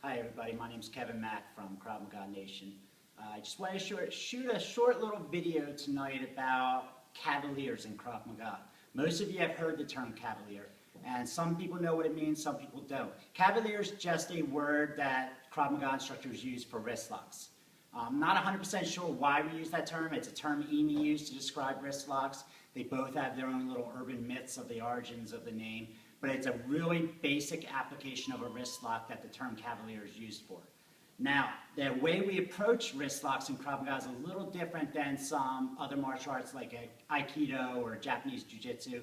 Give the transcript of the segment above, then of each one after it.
Hi everybody, my name is Kevin Mack from Krav Maga Nation. I just want to shoot a short little video tonight about Cavaliers in Krav Maga. Most of you have heard the term Cavalier, and some people know what it means, some people don't. Cavalier is just a word that Krav Maga instructors use for wrist locks. I'm not 100% sure why we use that term. It's a term EME used to describe wrist locks. They both have their own little urban myths of the origins of the name, but it's a really basic application of a wrist lock that the term Cavalier is used for. Now, the way we approach wrist locks in Krav Maga is a little different than some other martial arts like Aikido or Japanese Jiu-Jitsu,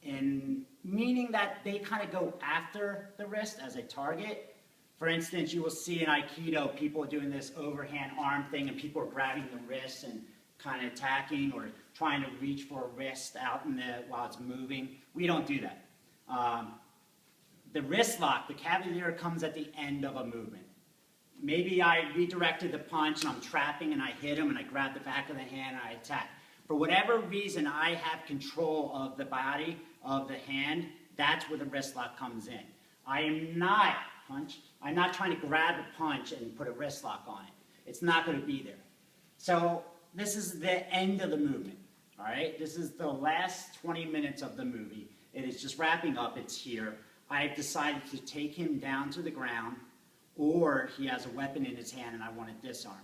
in meaning that they kind of go after the wrist as a target. For instance, you will see in Aikido people doing this overhand arm thing, and people are grabbing the wrist and kind of attacking or trying to reach for a wrist out while it's moving. We don't do that. The wrist lock, the Cavalier, comes at the end of a movement. Maybe I redirected the punch and I'm trapping and I hit him and I grab the back of the hand and I attack. For whatever reason, I have control of the body, of the hand. That's where the wrist lock comes in. I'm not trying to grab the punch and put a wrist lock on it. It's not going to be there. So this is the end of the movement. All right? This is the last 20 minutes of the movie. It is just wrapping up. It's here. I've decided to take him down to the ground, or he has a weapon in his hand and I want to disarm.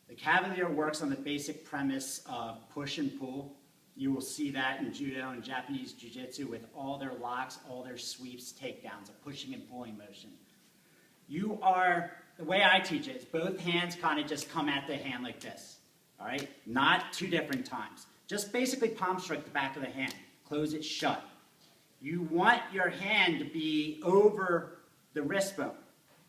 The Cavalier works on the basic premise of push and pull. You will see that in Judo and Japanese Jiu-Jitsu with all their locks, all their sweeps, takedowns, a pushing and pulling motion. The way I teach it is both hands kind of just come at the hand like this. All right? Not two different times. Just basically palm strike the back of the hand. Close it shut. You want your hand to be over the wrist bone.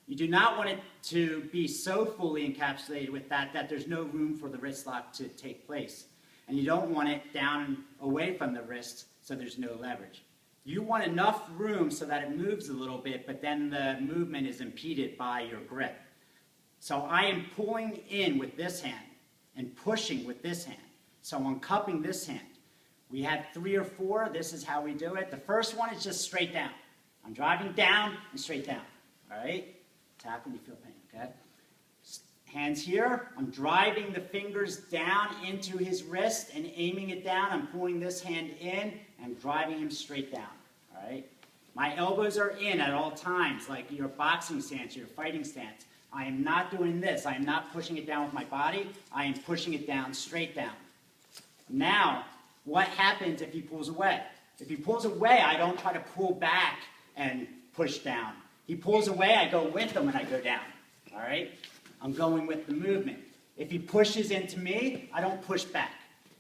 You do not want it to be so fully encapsulated with that there's no room for the wrist lock to take place. And you don't want it down away from the wrist so there's no leverage. You want enough room so that it moves a little bit, but then the movement is impeded by your grip. So I am pulling in with this hand and pushing with this hand. So I'm cupping this hand. We have 3 or 4. This is how we do it. The first one is just straight down. I'm driving down and straight down. All right? Tap when you feel pain, okay? Hands here. I'm driving the fingers down into his wrist and aiming it down. I'm pulling this hand in and driving him straight down. All right? My elbows are in at all times, like your boxing stance, your fighting stance. I am not doing this. I am not pushing it down with my body. I am pushing it down, straight down. Now, what happens if he pulls away? If he pulls away, I don't try to pull back and push down. He pulls away, I go with him and I go down. All right? I'm going with the movement. If he pushes into me, I don't push back.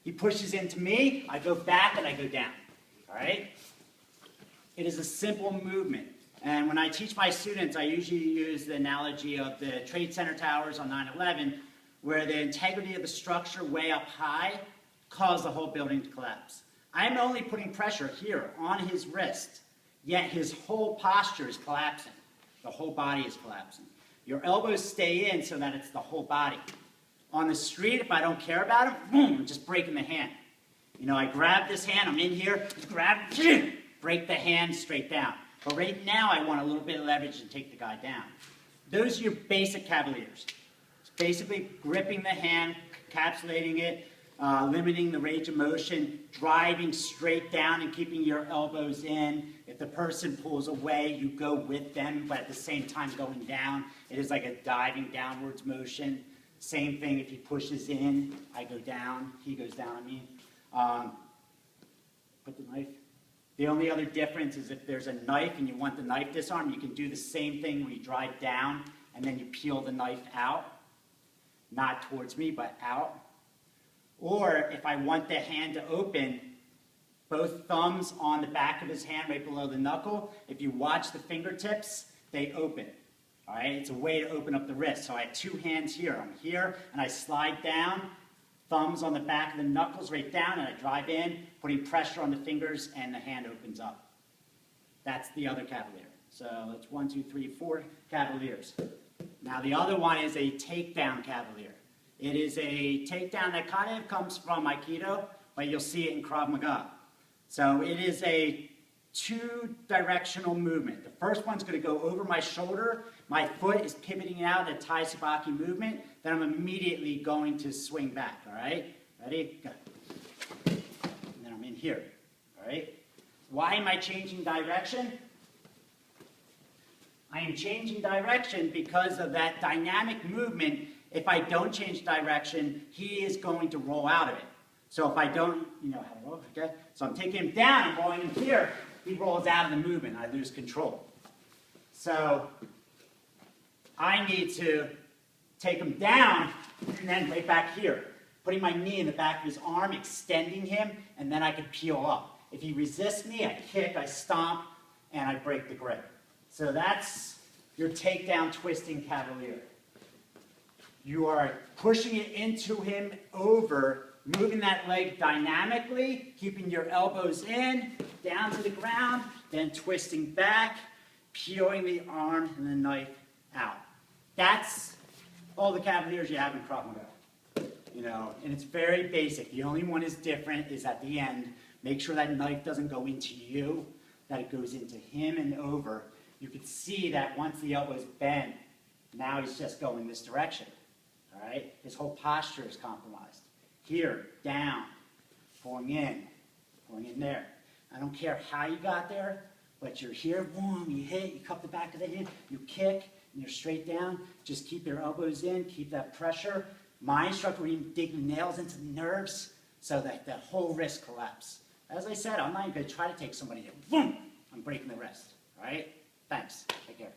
He pushes into me, I go back and I go down. All right? It is a simple movement. And when I teach my students, I usually use the analogy of the Trade Center towers on 9/11, where the integrity of the structure way up high caused the whole building to collapse. I'm only putting pressure here on his wrist, yet his whole posture is collapsing. The whole body is collapsing. Your elbows stay in so that it's the whole body. On the street, if I don't care about him, boom, I'm just breaking the hand. You know, I grab this hand, I'm in here, grab, break the hand straight down. But right now, I want a little bit of leverage to take the guy down. Those are your basic Cavaliers. It's basically gripping the hand, encapsulating it, limiting the range of motion, driving straight down and keeping your elbows in. If the person pulls away, you go with them, but at the same time going down. It is like a diving downwards motion. Same thing if he pushes in, I go down, he goes down, Put the knife. The only other difference is if there's a knife and you want the knife disarmed, you can do the same thing where you drive down and then you peel the knife out. Not towards me, but out. Or if I want the hand to open, both thumbs on the back of his hand right below the knuckle, if you watch the fingertips, they open. All right? It's a way to open up the wrist. So I have 2 hands here. I'm here, and I slide down, thumbs on the back of the knuckles right down, and I drive in, putting pressure on the fingers, and the hand opens up. That's the other Cavalier. So it's 1, 2, 3, 4 Cavaliers. Now the other one is a takedown Cavalier. It is a takedown that kind of comes from Aikido, but you'll see it in Krav Maga. So it is a 2-directional movement. The first one's going to go over my shoulder, my foot is pivoting out at Tai Tsubaki movement, then I'm immediately going to swing back, all right? Ready? Go. And then I'm in here, all right? Why am I changing direction? I am changing direction because of that dynamic movement. If I don't change direction, he is going to roll out of it. So if I don't, you know how to roll, okay? So I'm taking him down, I'm rolling him here, he rolls out of the movement, I lose control. So I need to take him down and then right back here, putting my knee in the back of his arm, extending him, and then I can peel up. If he resists me, I kick, I stomp, and I break the grip. So that's your takedown twisting Cavalier. You are pushing it into him over, moving that leg dynamically, keeping your elbows in, down to the ground, then twisting back, peeling the arm and the knife out. That's all the Cavaliers you have in Krav Maga. You know, and it's very basic. The only one is different is at the end, make sure that knife doesn't go into you, that it goes into him and over. You can see that once the elbow is bent, now he's just going this direction. All right? His whole posture is compromised. Here, down, pulling in there. I don't care how you got there, but you're here, boom, you hit, you cup the back of the hand, you kick, and you're straight down. Just keep your elbows in, keep that pressure. My instructor would even dig nails into the nerves so that the whole wrist collapse. As I said, I'm not even going to try to take somebody there. Boom! I'm breaking the wrist. All right? Thanks. Take care.